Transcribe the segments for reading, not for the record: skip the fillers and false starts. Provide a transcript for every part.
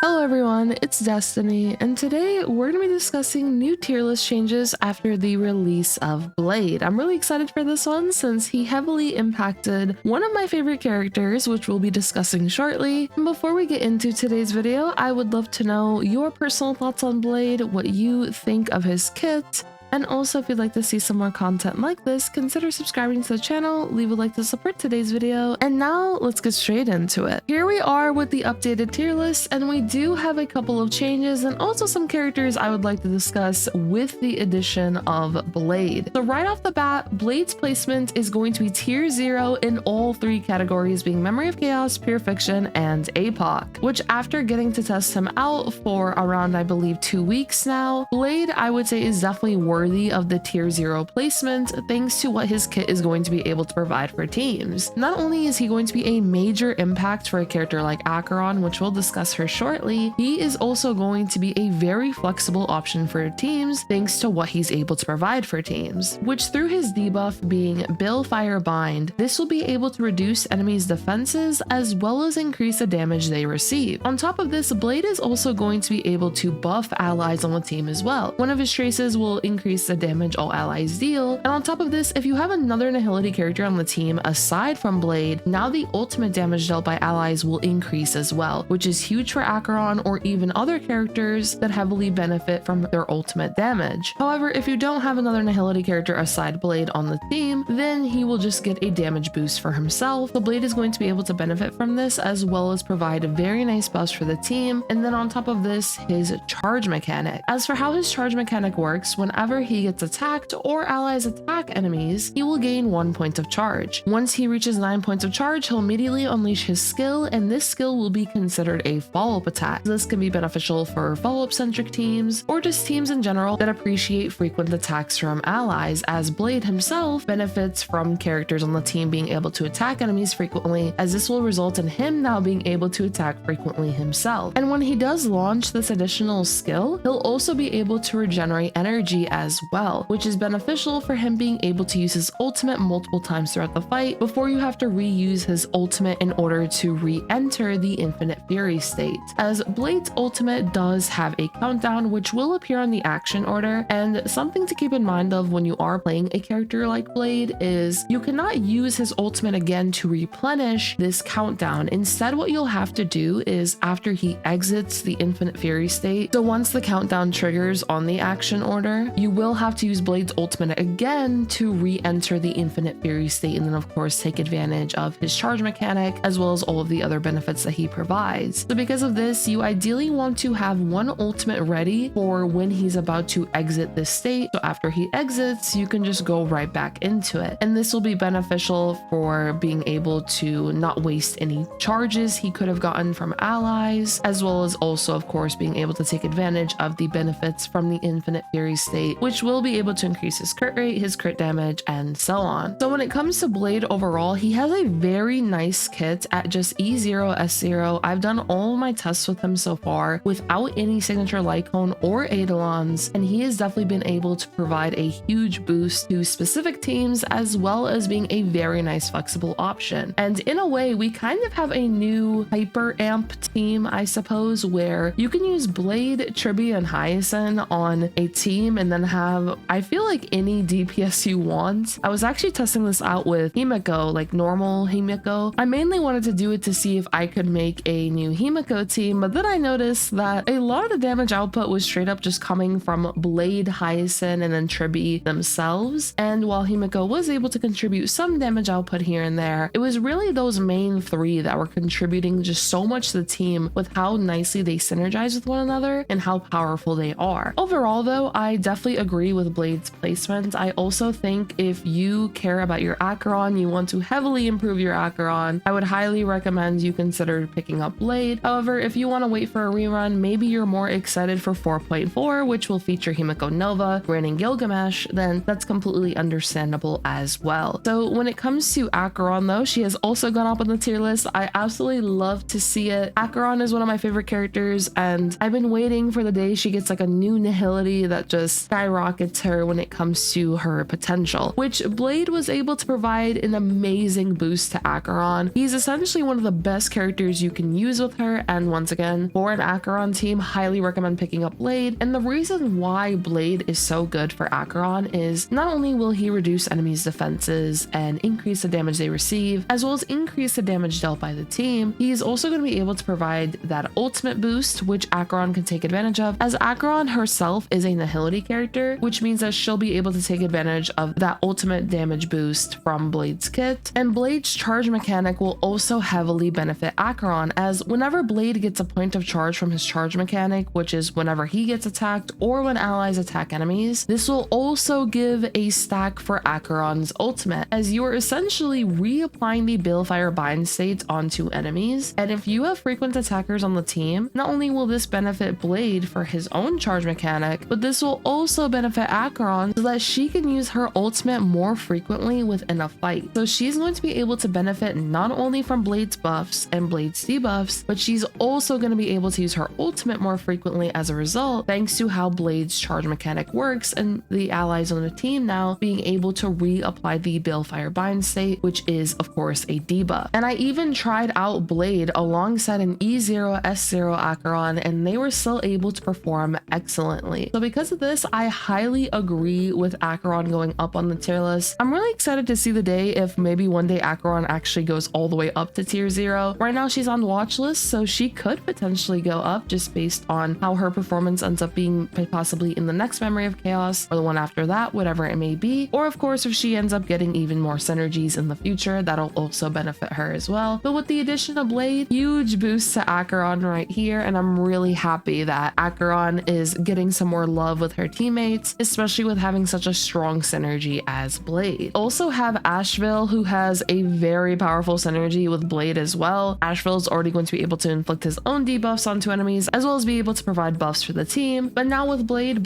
Hello everyone, it's Destiny, and today we're going to be discussing new tier list changes after the release of Blade. I'm really excited for this one since he heavily impacted one of my favorite characters, which we'll be discussing shortly. And before we get into today's video, I would love to know your personal thoughts on Blade, what you think of his kit, and also if you'd like to see some more content like this, consider subscribing to the channel, leave a like to support today's video, and now let's get straight into it. Here we are with the updated tier list, and we do have a couple of changes and also some characters I would like to discuss with the addition of Blade. So right off the bat, Blade's placement is going to be tier 0 in all three categories, being Memory of Chaos, Pure Fiction, and APOC, which after getting to test him out for around, I believe, 2 weeks now, Blade, I would say, is definitely worthy of the tier 0 placement thanks to what his kit is going to be able to provide for teams. Not only is he going to be a major impact for a character like Acheron, which we'll discuss her shortly, he is also going to be a very flexible option for teams thanks to what he's able to provide for teams, which through his debuff being Balefire Bind, this will be able to reduce enemies' defenses as well as increase the damage they receive. On top of this, Blade is also going to be able to buff allies on the team as well. One of his traces will increase the damage all allies deal, and on top of this, if you have another Nihility character on the team aside from Blade, now the ultimate damage dealt by allies will increase as well, which is huge for Acheron or even other characters that heavily benefit from their ultimate damage. However, if you don't have another Nihility character aside Blade on the team, then he will just get a damage boost for himself. The Blade is going to be able to benefit from this as well as provide a very nice buffs for the team, and then on top of this, his charge mechanic. As for how his charge mechanic works, whenever he gets attacked or allies attack enemies, he will gain 1 point of charge. Once he reaches 9 points of charge, he'll immediately unleash his skill, and this skill will be considered a follow-up attack. This can be beneficial for follow-up centric teams or just teams in general that appreciate frequent attacks from allies, as Blade himself benefits from characters on the team being able to attack enemies frequently, as this will result in him now being able to attack frequently himself. And when he does launch this additional skill, he'll also be able to regenerate energy as well, which is beneficial for him being able to use his ultimate multiple times throughout the fight before you have to reuse his ultimate in order to re-enter the Infinite Fury state, as Blade's ultimate does have a countdown which will appear on the action order. And something to keep in mind of when you are playing a character like Blade is you cannot use his ultimate again to replenish this countdown. Instead, what you'll have to do is after he exits the Infinite Fury state, so once the countdown triggers on the action order, you will have to use Blade's ultimate again to re-enter the Infinite Fury state, and then of course take advantage of his charge mechanic as well as all of the other benefits that he provides. So because of this, you ideally want to have one ultimate ready for when he's about to exit this state, so after he exits you can just go right back into it, and this will be beneficial for being able to not waste any charges he could have gotten from allies, as well as also of course being able to take advantage of the benefits from the Infinite Fury state, which will be able to increase his crit rate, his crit damage, and so on. So when it comes to Blade overall, he has a very nice kit at just E0, S0. I've done all my tests with him so far without any signature Lycone or Eidolons, and he has definitely been able to provide a huge boost to specific teams as well as being a very nice flexible option. And in a way, we kind of have a new hyper amp team, I suppose, where you can use Blade, Tribi, and Hyacinth on a team and then have, I feel like, any DPS you want. I was actually testing this out with Himeko, like normal Himeko. I mainly wanted to do it to see if I could make a new Himeko team, but then I noticed that a lot of the damage output was straight up just coming from Blade, Hyacinth, and then Tribi themselves. And while Himeko was able to contribute some damage output here and there, it was really those main three that were contributing just so much to the team with how nicely they synergize with one another and how powerful they are. Overall though, I definitely agree with Blade's placement. I also think if you care about your Acheron, you want to heavily improve your Acheron, I would highly recommend you consider picking up Blade. However, if you want to wait for a rerun, maybe you're more excited for 4.4, which will feature Himeko Nova, granting Gilgamesh, then that's completely understandable as well. So when it comes to Acheron though, she has also gone up on the tier list. I absolutely love to see it. Acheron is one of my favorite characters, and I've been waiting for the day she gets like a new Nihility that just skyrockets her when it comes to her potential, which Blade was able to provide an amazing boost to Acheron. He's essentially one of the best characters you can use with her, and once again, for an Acheron team, highly recommend picking up Blade. And the reason why Blade is so good for Acheron is not only will he reduce enemies' defenses and increase the damage they receive, as well as increase the damage dealt by the team, he is also going to be able to provide that ultimate boost, which Acheron can take advantage of, as Acheron herself is a nihility character, which means that she'll be able to take advantage of that ultimate damage boost from Blade's kit. And Blade's charge mechanic will also heavily benefit Acheron, as whenever Blade gets a point of charge from his charge mechanic, which is whenever he gets attacked or when allies attack enemies, this will also give a stack for Acheron's ultimate, as you are essentially reapplying the Balefire bind state onto enemies. And if you have frequent attackers on the team, not only will this benefit Blade for his own charge mechanic, but this will also benefit Acheron so that she can use her ultimate more frequently within a fight. So she's going to be able to benefit not only from Blade's buffs and Blade's debuffs, but she's also going to be able to use her ultimate more frequently as a result, thanks to how Blade's charge mechanic works and the allies on the team now being able to reapply the Balefire bind state, which is of course a debuff. And I even tried out Blade alongside an E0 S0 Acheron, and they were still able to perform excellently. So because of this, I highly agree with Acheron going up on the tier list. I'm really excited to see the day if maybe one day Acheron actually goes all the way up to tier 0. Right now she's on watch list, so she could potentially go up just based on how her performance ends up being, possibly in the next Memory of Chaos or the one after that, whatever it may be. Or of course, if she ends up getting even more synergies in the future, that'll also benefit her as well. But with the addition of Blade, huge boost to Acheron right here, and I'm really happy that Acheron is getting some more love with her teammates, especially with having such a strong synergy as Blade. Also have Ashveil, who has a very powerful synergy with Blade as well. Ashveil is already going to be able to inflict his own debuffs onto enemies, as well as be able to provide buffs for the team. But now with Blade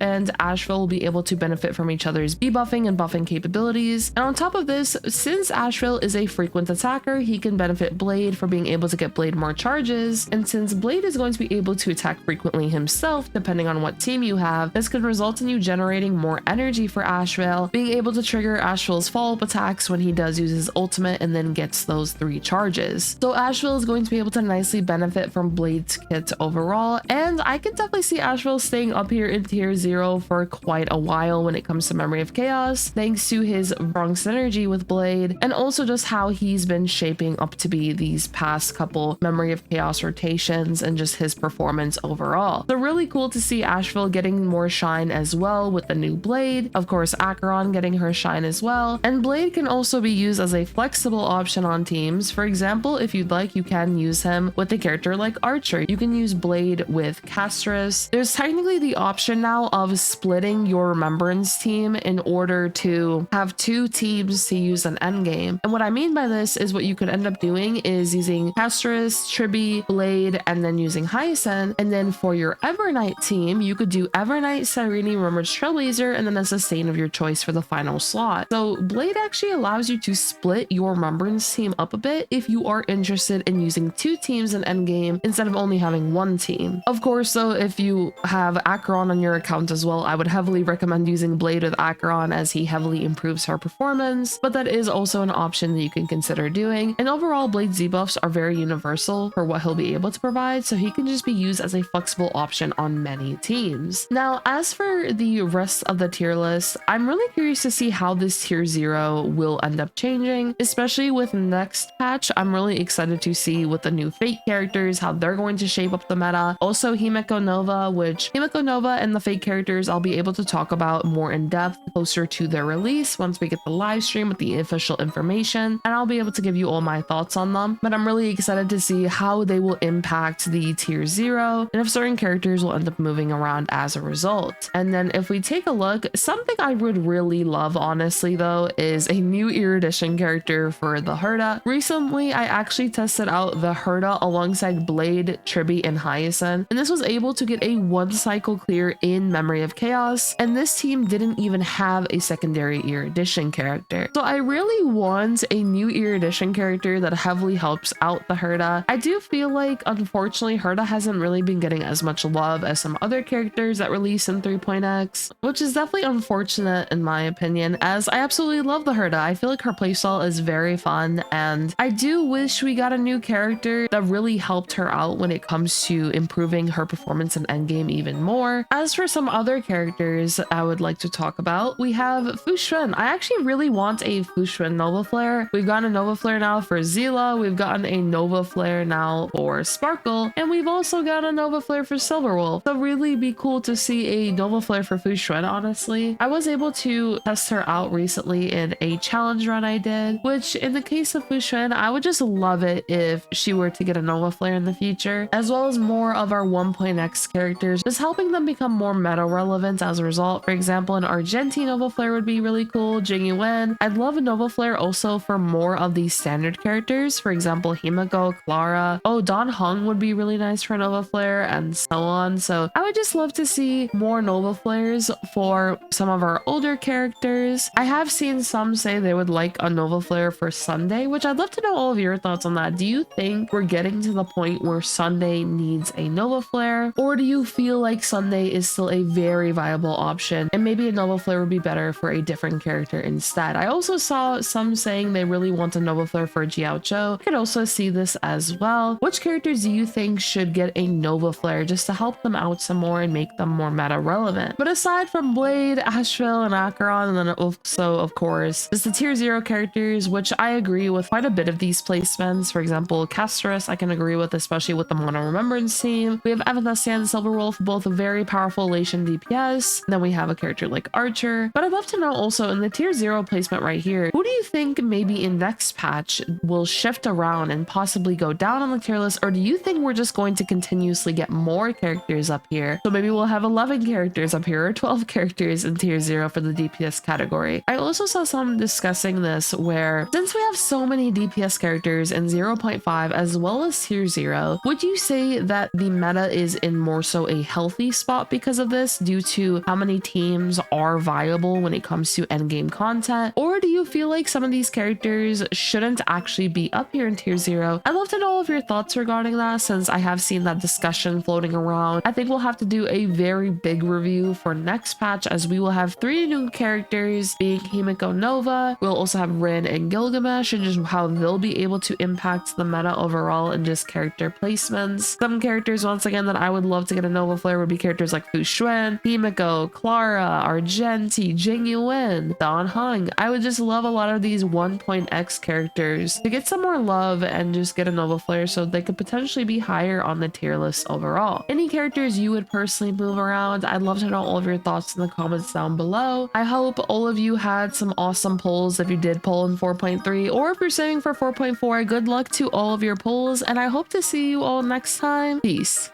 and Ashveil will be able to benefit from each other's debuffing and buffing capabilities. And on top of this, since Ashveil is a frequent attacker, he can benefit Blade for being able to get Blade more charges. And since Blade is going to be able to attack frequently himself, depending on what team you have, this could result in you generating more energy for Ashveil, being able to trigger Ashveil's follow-up attacks when he does use his ultimate and then gets those 3 charges. So Ashveil is going to be able to nicely benefit from Blade's kit overall, and I can definitely see Ashveil staying up here in tier 0 for quite a while when it comes to Memory of Chaos, thanks to his strong synergy with Blade, and also just how he's been shaping up to be these past couple Memory of Chaos rotations and just his performance overall. So really cool to see Ashveil getting more shine as well with the new Blade. Of course, Acheron getting her shine as well. And Blade can also be used as a flexible option on teams. For example, if you'd like, you can use him with a character like Archer. You can use Blade with Castris. There's technically the option now of splitting your Remembrance team in order to have 2 teams to use an endgame. And what I mean by this is what you could end up doing is using Castris, Tribi, Blade, and then using Hyacinth. And then for your Evernight team, you could do Evernight, Cyrene, Remembrance Trailblazer, and then a sustain of your choice for the final slot. So Blade actually allows you to split your Remembrance team up a bit if you are interested in using 2 teams in endgame instead of only having 1 team. Of course, though, if you have Acheron on your account as well, I would heavily recommend using Blade with Acheron, as he heavily improves her performance, but that is also an option that you can consider doing. And overall, Blade's debuffs are very universal for what he'll be able to provide, so he can just be used as a flexible option on many teams. Now, as for the rest of the tier list, I'm really curious to see how this tier 0 will end up changing, especially with next patch. I'm really excited to see with the new Fate characters, how they're going to shape up the meta. Also Himeko Nova, which Himeko Nova and the Fate characters I'll be able to talk about more in depth closer to their release once we get the live stream with the official information, and I'll be able to give you all my thoughts on them. But I'm really excited to see how they will impact the tier 0 and if certain characters will end up moving around as a result. And then if we take a look, something I would really love, honestly though, is a new Erudition character for the Herda. Recently, I actually tested out the Herda alongside Blade, Tribi, and Hyacinth, and this was able to get a 1 cycle clear in Memory of Chaos, and this team didn't even have a secondary Erudition character. So I really want a new Erudition character that heavily helps out the Herda. I do feel like, unfortunately, Herda hasn't really been getting as much love as some other characters that release in 3.x, which is definitely unfortunate in my opinion, as I absolutely love the Herda. I feel like her playstyle is very fun, and I do wish we got a new character that really helped her out when it comes to improving her performance in endgame even more. As for some other characters I would like to talk about, we have Fu Xuan. I actually really want a Fu Xuan Novaflare. We've gotten a Novaflare now for Zila, we've gotten a Novaflare now for Sparkle, and we've also got a Novaflare for Silverwolf. So really be cool to see a Novaflare for Fu Xuan, honestly. I was able to test her out recently in a challenge run I did, which in the case of Fu Xuan, I would just love it if she were to get a Novaflare in the future, as well as more of our 1.x characters, just helping them become more meta relevant as a result. For example, an Argenti Novaflare would be really cool, Jing Yuan. I'd love a Novaflare also for more of these standard characters, for example, Himeko, Clara. Oh, Don Hung would be really nice for a Novaflare, and so on. So I would just love to see more Novaflares for some of our older characters. I have seen some say they would like a Novaflare for Sunday, which I'd love to know all of your thoughts on that. Do you think we're getting to the point where Sunday needs a Novaflare, or do you feel like Sunday is still a very viable option and maybe a Novaflare would be better for a different character instead? I also saw some saying they really want a Novaflare for Jiaocho. I could also see this as well. Which characters do you think should get a Novaflare just to help them out some more and make them more meta relevant? But aside from Blade, Ashveil, and Acheron, and then also of course is the tier 0 characters, which I agree with quite a bit of these placements. For example, Casterus I can agree with, especially with the Mono Remembrance team. We have Evanthasian and Silverwolf, both a very powerful Lation DPS. And then we have a character like Archer. But I'd love to know also in the tier 0 placement right here, who do you think maybe in next patch will shift around and possibly go down on the tier list, or do you think we're just going to continuously get more characters up here? So maybe we'll have 11 characters up here or 12 characters in tier 0 for the DPS category. I also saw some discussing this where since we have so many DPS characters in 0.5 as well as tier 0, would you say that the meta is in more so a healthy spot because of this due to how many teams are viable when it comes to endgame content, or do you feel like some of these characters shouldn't actually be up here in tier 0? I'd love to know all of your thoughts regarding that, since I have seen that discussion floating around. I think we'll have to do a very big review for next patch, as we will have 3 new characters being Himeko Nova. We'll also have Rin and Gilgamesh, and just how they'll be able to impact the meta overall and just character placements. Some characters once again that I would love to get a Novaflare would be characters like Fu Xuan, Himeko, Clara, Argenti, Jing Yuan, Don Hung. I would just love a lot of these 1.x characters to get some more love and just get a Novaflare so they could potentially be higher on the tier list overall. Any characters you would personally move around? I'd love to know all of your thoughts in the comments down below. I hope all of you had some awesome polls if you did poll in 4.3, or if you're saving for 4.4, good luck to all of your polls, and I hope to see you all next time. Peace.